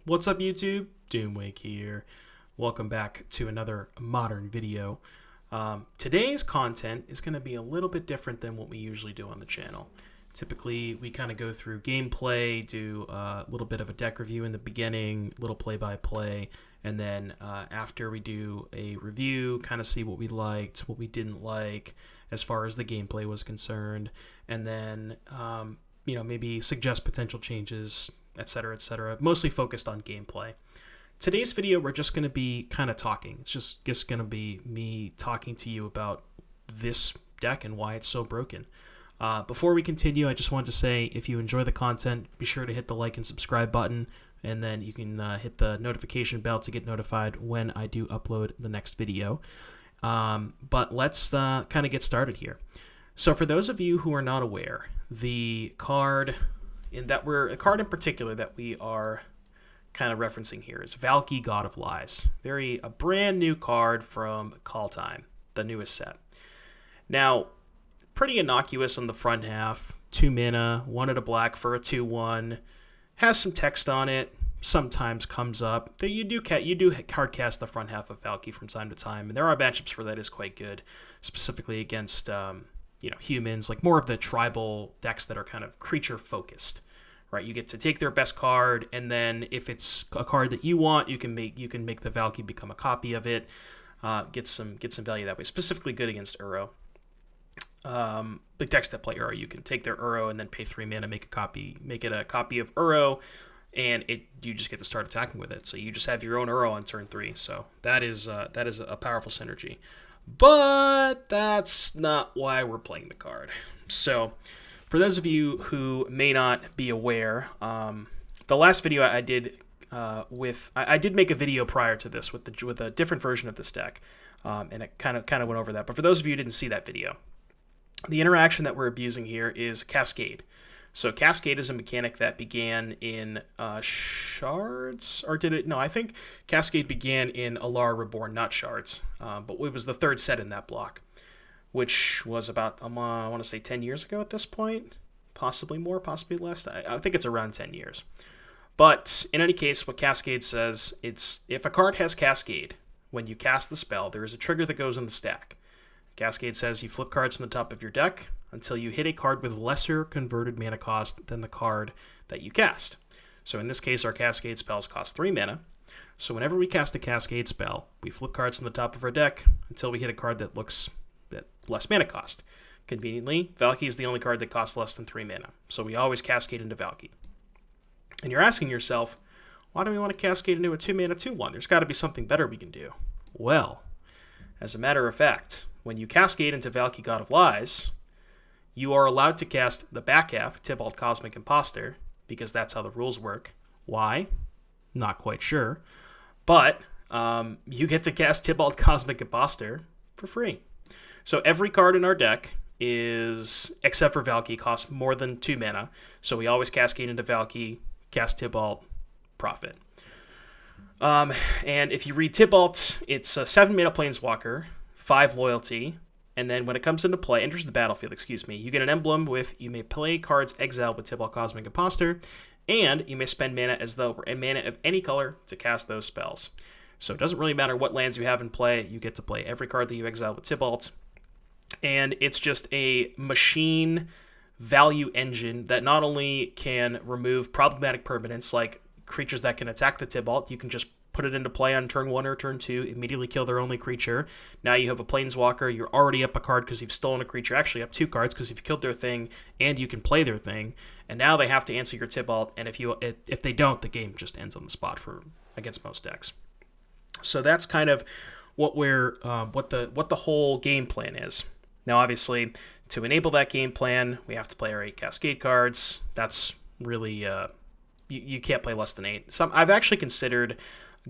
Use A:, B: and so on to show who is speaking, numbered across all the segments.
A: What's up, YouTube? Doomwake here. Welcome back to another modern video. Today's content is going to be a little bit different than what we usually do on the channel. Typically, we kind of go through gameplay, do a little bit of a deck review in the beginning, little play-by-play, and then after we do a review, kind of see what we liked, what we didn't like as far as the gameplay was concerned, and then maybe suggest potential changes, etc., etc., mostly focused on gameplay. Today's video, we're just going to be kind of talking. It's just going to be me talking to you about this deck and why it's so broken. Before we continue, I just wanted to say, if you enjoy the content, be sure to hit the like and subscribe button, and then you can hit the notification bell to get notified when I do upload the next video. But let's kind of get started here. So for those of you who are not aware, the card in particular that we are kind of referencing here is Valki, God of Lies. A brand new card from Call Time, the newest set. Now, pretty innocuous on the front half. 2 mana, 1 at a black for a 2/1. Has some text on it. Sometimes comes up. You do card cast the front half of Valki from time to time, and there are matchups where that is quite good, specifically against humans, like more of the tribal decks that are kind of creature focused, right? You get to take their best card, and then if it's a card that you want, you can make the Valki become a copy of it. Get some value that way. Specifically good against Uro. The decks that play Uro, you can take their Uro and then pay 3 mana, make it a copy of Uro, and you just get to start attacking with it. So you just have your own Uro on turn 3. So that is a powerful synergy. But that's not why we're playing the card. So, for those of you who may not be aware, the last video I did I did make a video prior to this with a different version of this deck, and it kind of went over that. But for those of you who didn't see that video, the interaction that we're abusing here is Cascade. So Cascade is a mechanic that began in Shards, or did it? No, I think Cascade began in Alara Reborn, not Shards. But it was the third set in that block, which was about, I want to say 10 years ago at this point. Possibly more, possibly less. I think it's around 10 years. But in any case, what Cascade says, if a card has Cascade, when you cast the spell, there is a trigger that goes in the stack. Cascade says you flip cards from the top of your deck until you hit a card with lesser converted mana cost than the card that you cast. So in this case, our Cascade spells cost 3 mana. So whenever we cast a Cascade spell, we flip cards from the top of our deck until we hit a card that looks at less mana cost. Conveniently, Valki is the only card that costs less than 3 mana. So we always Cascade into Valki. And you're asking yourself, why do we want to Cascade into a 2 mana 2/1? There's got to be something better we can do. Well, as a matter of fact, when you Cascade into Valki, God of Lies, you are allowed to cast the back half, Tibalt, Cosmic Imposter, because that's how the rules work. Why? Not quite sure. But you get to cast Tibalt, Cosmic Imposter for free. So every card in our deck except for Valki, costs more than 2 mana. So we always Cascade into Valki, cast Tibalt, profit. And if you read Tibalt, it's a 7 mana Planeswalker, 5 loyalty, and then when it comes into play, enters the battlefield, you get an emblem with, you may play cards exiled with Tibalt, Cosmic Imposter, and you may spend mana mana of any color to cast those spells. So it doesn't really matter what lands you have in play, you get to play every card that you exile with Tibalt, and it's just a machine value engine that not only can remove problematic permanents like creatures that can attack the Tibalt, you can just put it into play on turn 1 or turn 2, immediately kill their only creature. Now you have a Planeswalker, you're already up a card because you've stolen a creature, actually up 2 cards because you've killed their thing, and you can play their thing, and now they have to answer your Tibalt, and if they don't, the game just ends on the spot against most decks. So that's kind of what the whole game plan is. Now obviously, to enable that game plan, we have to play our 8 Cascade cards. That's really, you can't play less than 8. I've actually considered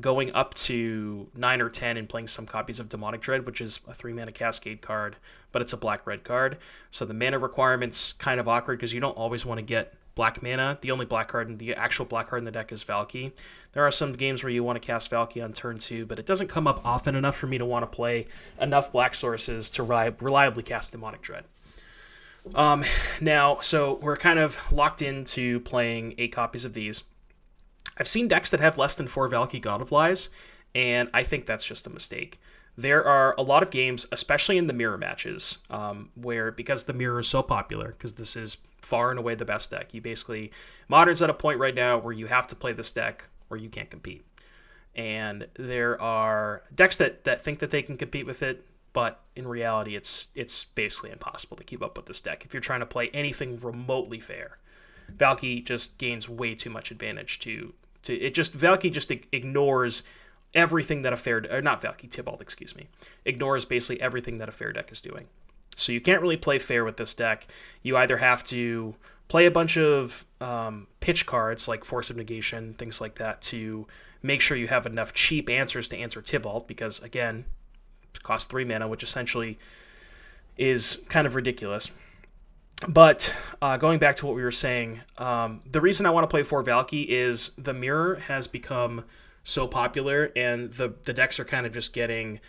A: going up to 9 or 10 and playing some copies of Demonic Dread, which is a 3 mana Cascade card, but it's a black-red card. So the mana requirement's kind of awkward because you don't always want to get black mana. The only black card, the actual black card in the deck is Valki. There are some games where you want to cast Valki on turn 2, but it doesn't come up often enough for me to want to play enough black sources to reliably cast Demonic Dread. Now, so we're kind of locked into playing 8 copies of these. I've seen decks that have less than 4 Valky God of Lies, and I think that's just a mistake. There are a lot of games, especially in the mirror matches, where because the mirror is so popular, because this is far and away the best deck, you basically, Modern's at a point right now where you have to play this deck or you can't compete. And there are decks that think that they can compete with it, but in reality, it's basically impossible to keep up with this deck if you're trying to play anything remotely fair. Valky just gains way too much advantage Valky just ignores everything that a fair, or not Valky, Tibalt, excuse me, ignores basically everything that a fair deck is doing. So you can't really play fair with this deck. You either have to play a bunch of pitch cards like Force of Negation, things like that, to make sure you have enough cheap answers to answer Tibalt, because again, it costs 3 mana, which essentially is kind of ridiculous. But going back to what we were saying, the reason I want to play 4 Valky is the mirror has become so popular, and the decks are kind of just getting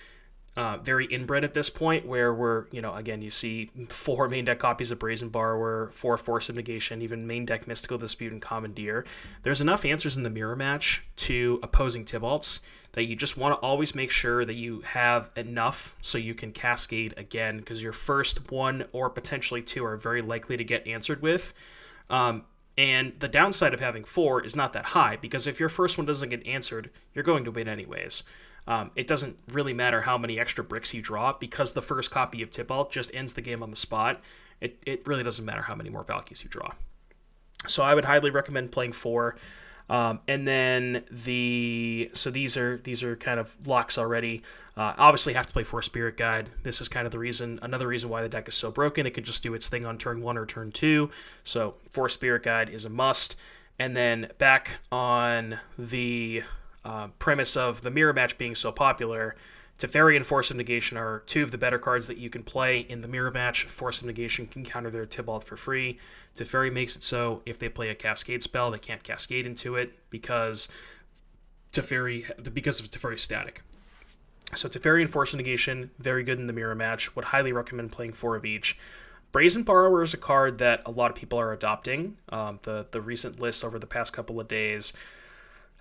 A: very inbred at this point, where we're, again, you see 4 main deck copies of Brazen Borrower, 4 Force of Negation, even main deck Mystical Dispute and Commandeer. There's enough answers in the mirror match to opposing Tibalts that you just want to always make sure that you have enough so you can Cascade again, because your first 1 or potentially 2 are very likely to get answered with. And the downside of having 4 is not that high, because if your first one doesn't get answered, you're going to win anyways. It doesn't really matter how many extra bricks you draw, because the first copy of Tibalt just ends the game on the spot. It really doesn't matter how many more Valkyries you draw. So I would highly recommend playing 4. And then so these are kind of locks already. Obviously have to play 4 Spirit Guide. This is kind of another reason why the deck is so broken. It could just do its thing on turn 1 or turn 2. So 4 Spirit Guide is a must. And then back on the premise of the mirror match being so popular, Teferi and Force of Negation are 2 of the better cards that you can play in the mirror match. Force of Negation can counter their Tibalt for free. Teferi makes it so if they play a Cascade spell, they can't Cascade into it because of Teferi's static. So Teferi and Force of Negation, very good in the mirror match. Would highly recommend playing 4 of each. Brazen Borrower is a card that a lot of people are adopting. The recent list over the past couple of days,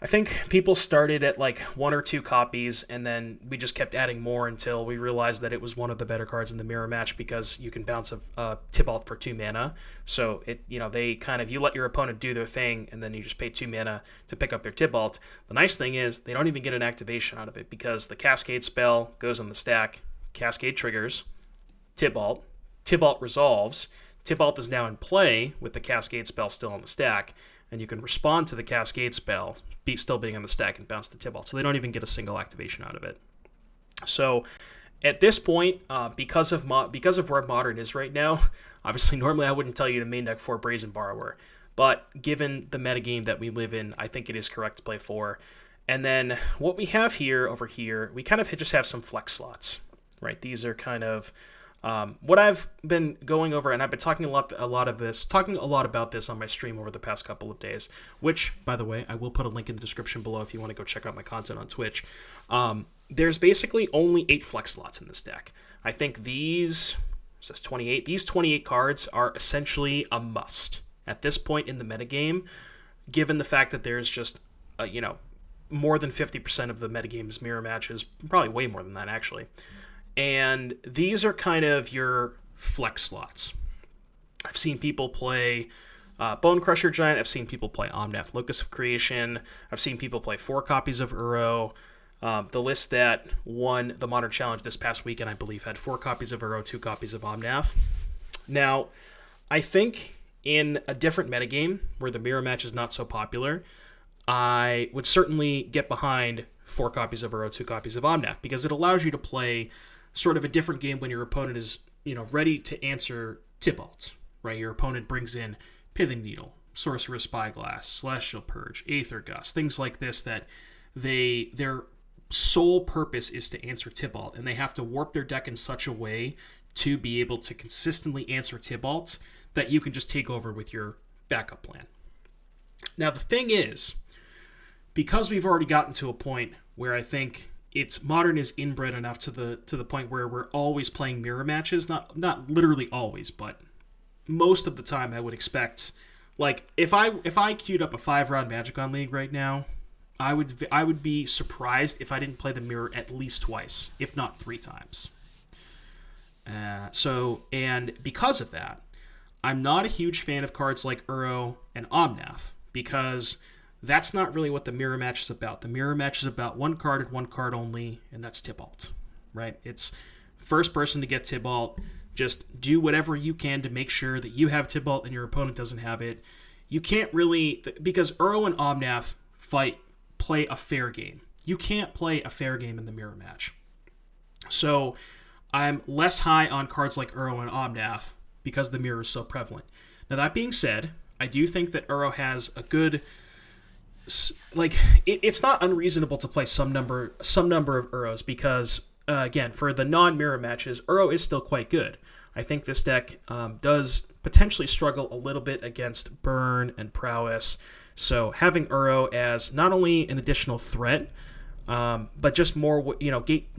A: I think people started at like 1 or 2 copies, and then we just kept adding more until we realized that it was one of the better cards in the mirror match, because you can bounce a Tibalt for 2 mana. So they kind of, you let your opponent do their thing, and then you just pay 2 mana to pick up their Tibalt. The nice thing is they don't even get an activation out of it, because the Cascade spell goes on the stack, Cascade triggers, Tibalt resolves, Tibalt is now in play with the Cascade spell still on the stack, and you can respond to the Cascade spell, still being on the stack, and bounce the Tibalt. So they don't even get a single activation out of it. So at this point, because of where Modern is right now, obviously normally I wouldn't tell you to main deck 4 Brazen Borrower, but given the metagame that we live in, I think it is correct to play 4. And then what we have over here, we kind of just have some flex slots, right? These are kind of what I've been going over, and I've been talking a lot about this on my stream over the past couple of days, which, by the way, I will put a link in the description below if you want to go check out my content on Twitch. There's basically only 8 flex slots in this deck. I think these 28 cards are essentially a must at this point in the metagame, given the fact that there's just, more than 50% of the metagame's mirror matches, probably way more than that, actually. And these are kind of your flex slots. I've seen people play Bone Crusher Giant. I've seen people play Omnath, Locus of Creation. I've seen people play 4 copies of Uro. The list that won the Modern Challenge this past weekend, I believe, had 4 copies of Uro, 2 copies of Omnath. Now, I think in a different metagame where the mirror match is not so popular, I would certainly get behind 4 copies of Uro, 2 copies of Omnath, because it allows you to play sort of a different game when your opponent is, ready to answer Tibalt, right? Your opponent brings in Pithing Needle, Sorcerer's Spyglass, Celestial Purge, Aether Gust, things like this that their sole purpose is to answer Tibalt, and they have to warp their deck in such a way to be able to consistently answer Tibalt that you can just take over with your backup plan. Now, the thing is, because we've already gotten to a point where I think Modern is inbred enough to the point where we're always playing mirror matches, not literally always, but most of the time I would expect Like if I queued up a 5-round Magicon League right now, I would be surprised if I didn't play the mirror at least twice, if not 3 times. And because of that, I'm not a huge fan of cards like Uro and Omnath, because that's not really what the mirror match is about. The mirror match is about one card and one card only, and that's Tibalt, right? It's first person to get Tibalt. Just do whatever you can to make sure that you have Tibalt and your opponent doesn't have it. You can't really, because Uro and Omnath play a fair game. You can't play a fair game in the mirror match. So I'm less high on cards like Uro and Omnath because the mirror is so prevalent. Now, that being said, I do think that Uro has a good, like, it's not unreasonable to play some number of Uros because, again, for the non-mirror matches, Uro is still quite good. I think this deck does potentially struggle a little bit against Burn and Prowess, so having Uro as not only an additional threat, but just more,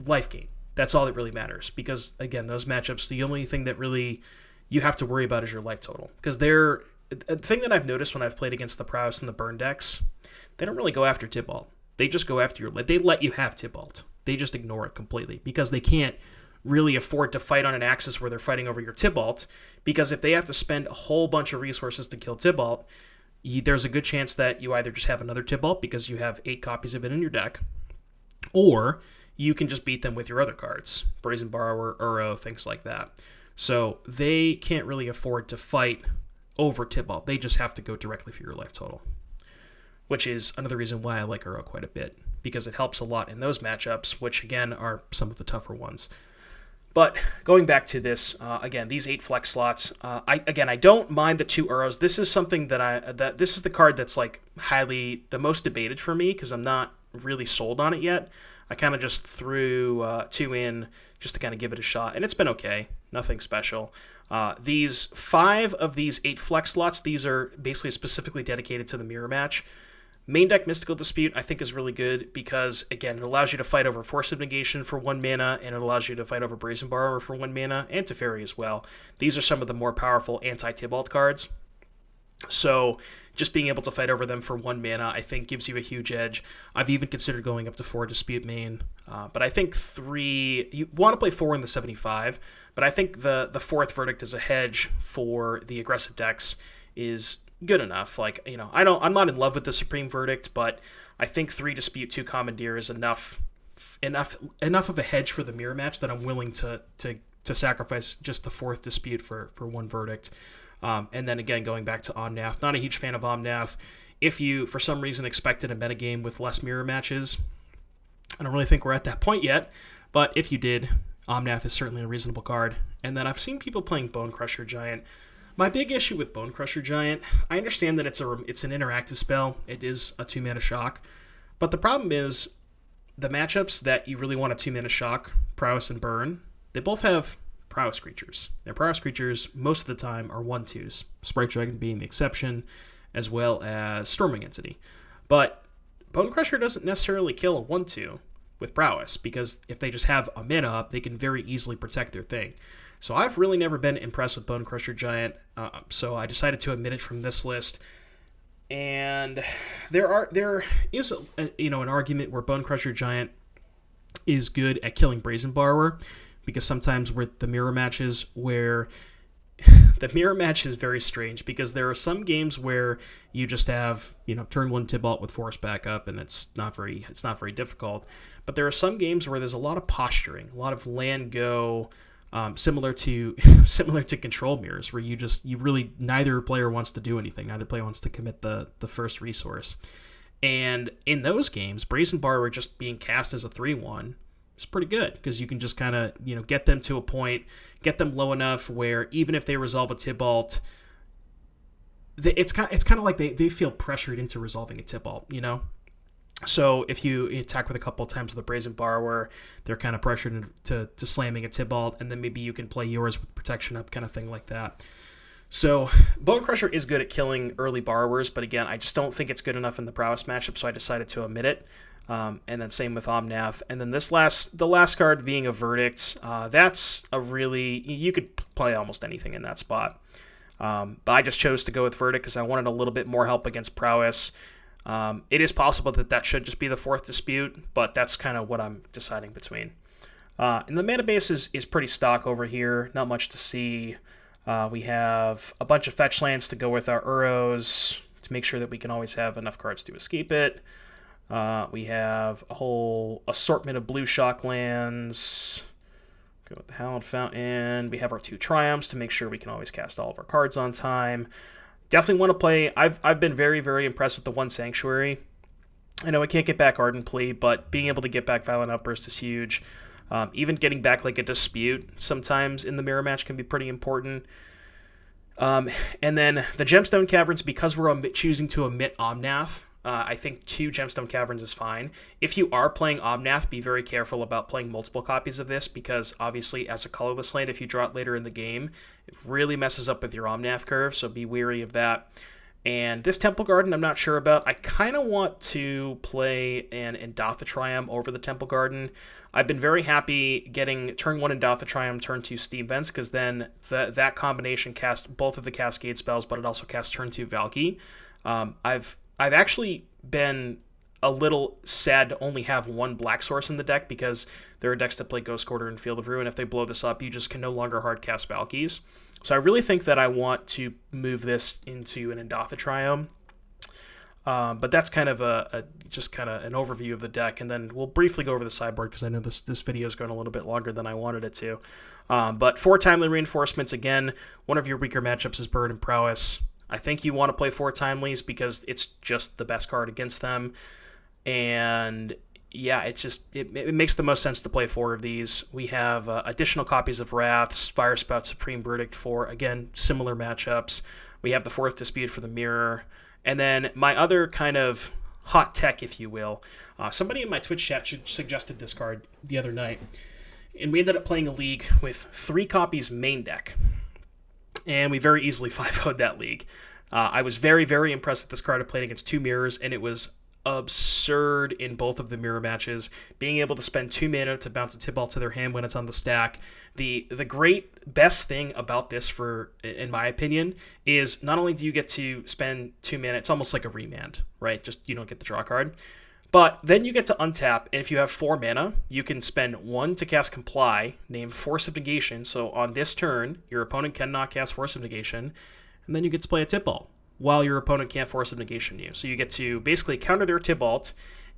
A: life gain. That's all that really matters, because, again, those matchups, the only thing that really you have to worry about is your life total. Because the thing that I've noticed when I've played against the Prowess and the Burn decks, they don't really go after Tibalt. They just go after they let you have Tibalt. They just ignore it completely, because they can't really afford to fight on an axis where they're fighting over your Tibalt, because if they have to spend a whole bunch of resources to kill Tibalt, there's a good chance that you either just have another Tibalt because you have 8 copies of it in your deck, or you can just beat them with your other cards, Brazen Borrower, Uro, things like that. So they can't really afford to fight over Tibalt. They just have to go directly for your life total, which is another reason why I like Uro quite a bit, because it helps a lot in those matchups, which, again, are some of the tougher ones. But going back to this, again, these 8 flex slots, I don't mind the 2 Uros. This is something that this is the card that's like the most debated for me, because I'm not really sold on it yet. I kind of just threw 2 in just to kind of give it a shot, and it's been okay. Nothing special. These 5 of these 8 flex slots, these are basically specifically dedicated to the mirror match. Main deck Mystical Dispute, I think, is really good because, again, it allows you to fight over Force of Negation for 1 mana, and it allows you to fight over Brazen Borrower for 1 mana, and Teferi as well. These are some of the more powerful anti-Tibalt cards. So just being able to fight over them for 1 mana, I think, gives you a huge edge. I've even considered going up to 4 Dispute main, but I think 3... You want to play 4 in the 75, but I think the 4th Verdict as a hedge for the aggressive decks is good enough. Like, I'm not in love with the Supreme Verdict, but I think 3 Dispute, 2 Commandeer is enough of a hedge for the mirror match that I'm willing to sacrifice just the 4th Dispute for 1 Verdict. And then again, going back to Omnath, not a huge fan of Omnath. If you, for some reason, expected a metagame with less mirror matches, I don't really think we're at that point yet, but if you did, Omnath is certainly a reasonable card. And then I've seen people playing Bone Crusher Giant. My big issue with Bone Crusher Giant, I understand that it's an interactive spell. It is a 2-mana shock. But the problem is, the matchups that you really want a 2-mana shock, Prowess and Burn, they both have Prowess creatures. Their Prowess creatures, most of the time, are 1/2s, Sprite Dragon being the exception, as well as Storming Entity. But Bone Crusher doesn't necessarily kill a 1/2 with Prowess, because if they just have a mana up, they can very easily protect their thing. So I've really never been impressed with Bone Crusher Giant, so I decided to omit it from this list. And there is an argument where Bone Crusher Giant is good at killing Brazen Borrower, because sometimes with the mirror matches where the mirror match is very strange, because there are some games where you just have turn 1 Tibalt with Force backup, and it's not very difficult. But there are some games where there's a lot of posturing, a lot of land go. Similar to control mirrors, where you really, neither player wants to do anything. Neither player wants to commit the first resource. And in those games, Brazen Borrower just being cast as a 3/1 is pretty good, because you can just kind of, get them to a point, get them low enough where even if they resolve a Tibalt, it's kind of like they feel pressured into resolving a Tibalt, So if you attack with a couple of times with the Brazen Borrower, they're kind of pressured to slamming a Tibalt, and then maybe you can play yours with protection up, kind of thing like that. So Bone Crusher is good at killing early Borrowers, but again, I just don't think it's good enough in the Prowess matchup, so I decided to omit it. And then same with Omnath. And then the last card being a Verdict, that's you could play almost anything in that spot. But I just chose to go with Verdict because I wanted a little bit more help against Prowess. It is possible that should just be the 4th Dispute, but that's kind of what I'm deciding between. And the mana base is pretty stock over here. Not much to see. We have a bunch of fetch lands to go with our Uros to make sure that we can always have enough cards to escape it. We have a whole assortment of blue shock lands. Go with the Hallowed Fountain. We have our 2 Triumphs to make sure we can always cast all of our cards on time. Definitely want to play. I've been very, very impressed with the 1 Sanctuary. I know I can't get back Ardent Plea, but being able to get back Violent Outburst is huge. Even getting back like a Dispute sometimes in the mirror match can be pretty important. And then the Gemstone Caverns, because we're choosing to omit Omnath, I think 2 Gemstone Caverns is fine. If you are playing Omnath, be very careful about playing multiple copies of this, because obviously as a colorless land, if you draw it later in the game, it really messes up with your Omnath curve, so be wary of that. And this Temple Garden, I'm not sure about. I kind of want to play an Endothitrium over the Temple Garden. I've been very happy getting turn 1 Endothitrium, turn 2 Steam Vents, because then that combination casts both of the Cascade spells, but it also casts turn 2 Valky. I've actually been a little sad to only have 1 black source in the deck, because there are decks that play Ghost Quarter and Field of Ruin. If they blow this up, you just can no longer hard cast Valkyries. So I really think that I want to move this into an Endothitrium. But that's kind of just kind of an overview of the deck, and then we'll briefly go over the sideboard because I know this video is going a little bit longer than I wanted it to. But 4 Timely Reinforcements, again, one of your weaker matchups is Bird and Prowess. I think you want to play 4 Timelies because it's just the best card against them. And yeah, it makes the most sense to play 4 of these. We have additional copies of Wraths, Firespout, Supreme Verdict for, again, similar matchups. We have the 4th Dispute for the Mirror. And then my other kind of hot tech, if you will, somebody in my Twitch chat suggested this card the other night. And we ended up playing a league with 3 copies main deck. And we very easily 5-0'd that league. I was very, very impressed with this card. I played against 2 mirrors, and it was absurd in both of the mirror matches. Being able to spend 2 mana to bounce a Tibalt to their hand when it's on the stack. The best thing about this, in my opinion, is not only do you get to spend 2 mana, it's almost like a remand, right? Just you don't get the draw card. But then you get to untap, and if you have 4 mana, you can spend 1 to cast Comply, name Force of Negation. So on this turn, your opponent cannot cast Force of Negation, and then you get to play a Tibalt while your opponent can't Force of Negation you. So you get to basically counter their Tibalt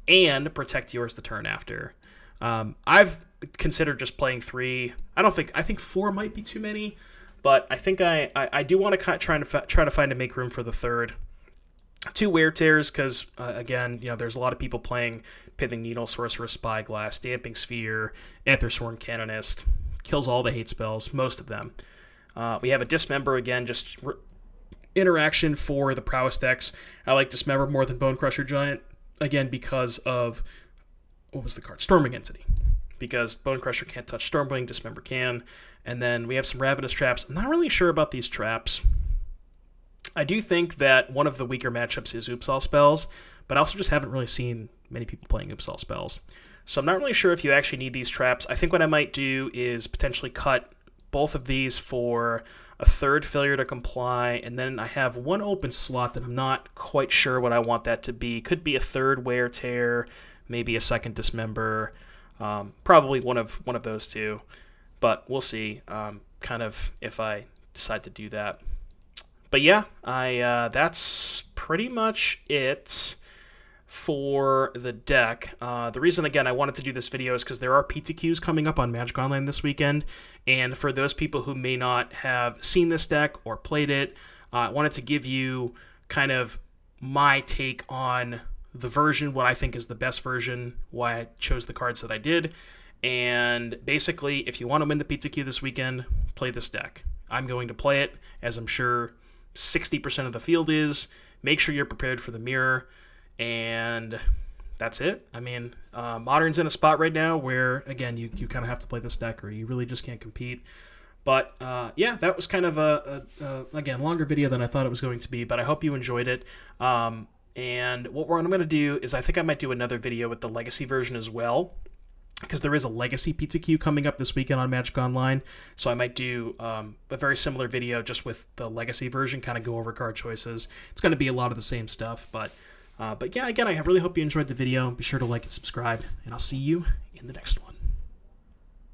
A: and protect yours the turn after. I've considered just playing 3. I think 4 might be too many, but I think I do want to try to find a make room for the 3rd. 2 Wear Tears, because again, there's a lot of people playing Pithing Needle, Sorcerer's Spyglass, Damping Sphere, Aethersworn Canonist. Kills all the hate spells, most of them. We have a Dismember, again, just interaction for the Prowess decks. I like Dismember more than Bone Crusher Giant, again, because of, what was the card? Stormwing Entity. Because Bone Crusher can't touch Stormwing, Dismember can. And then we have some Ravenous Traps. I'm not really sure about these traps. I do think that one of the weaker matchups is Upsal spells, but I also just haven't really seen many people playing Upsal spells. So I'm not really sure if you actually need these traps. I think what I might do is potentially cut both of these for a 3rd Failure to Comply, and then I have 1 open slot that I'm not quite sure what I want that to be. Could be a 3rd Wear Tear, maybe a 2nd Dismember, probably one of those 2, but we'll see kind of if I decide to do that. But yeah, that's pretty much it for the deck. The reason, again, I wanted to do this video is because there are PTQs coming up on Magic Online this weekend, and for those people who may not have seen this deck or played it, I wanted to give you kind of my take on the version, what I think is the best version, why I chose the cards that I did, and basically, if you want to win the PTQ this weekend, play this deck. I'm going to play it, as I'm sure 60% of the field is. Make sure you're prepared for the mirror, and that's it. I mean, Modern's in a spot right now where, again, you kind of have to play this deck or you really just can't compete. But yeah, that was kind of again, longer video than I thought it was going to be, but I hope you enjoyed it. And what I'm going to do is I think I might do another video with the Legacy version as well. because there is a Legacy PTQ coming up this weekend on Magic Online, so I might do a very similar video just with the Legacy version, kind of go over card choices. It's going to be a lot of the same stuff, but yeah, again, I really hope you enjoyed the video. Be sure to like and subscribe, and I'll see you in the next one.